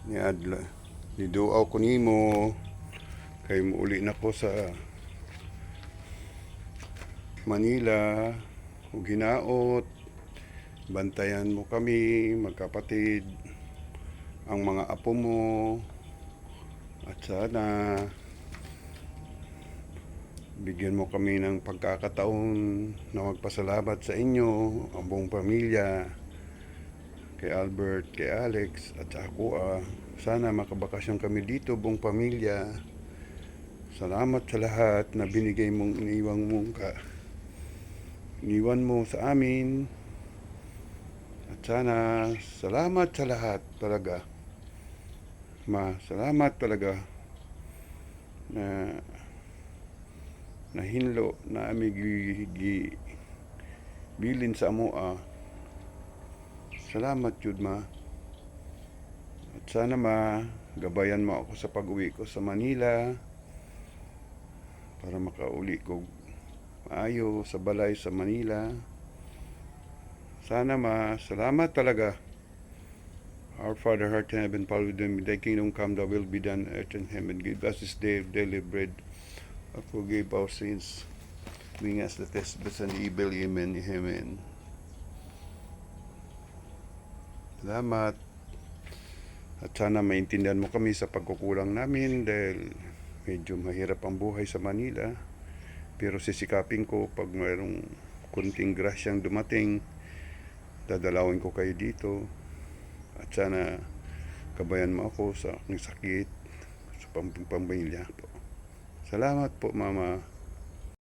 Ni adla niduaw ko nimo kay muuli na ko sa Manila ug hinaot bantayan mo kami magkapatid ang mga apo mo at sana bigyan mo kami ng pagkakataon na magpasalamat sa inyo ang buong pamilya, kay Albert, kay Alex at ako. Sana makabakasyon kami dito buong pamilya. Salamat sa lahat na binigay mong iniwan mo sa amin. At sana salamat sa lahat talaga. Salamat talaga na nahinlo na ami bilin sa amo. Salamat jud ma. At sana gabayan mo ako sa pag-uwi ko sa Manila para makauli ko maayo sa balay sa Manila. Sana salamat talaga. Our Father, heart in heaven, hallowed be thy kingdom come, thy will be done on earth and heaven. Give us this day our daily bread. Forgive our sins. Bring us the trespass and evil. Amen. Amen. Salamat. At sana maintindihan mo kami sa pagkukulang namin dahil medyo mahirap ang buhay sa Manila. Pero sisikapin ko pag mayroong kunting grasyang dumating, dadalawin ko kayo dito. At sana kabayan mo ako sa aking sakit sa pamilya po. Salamat po, Mama.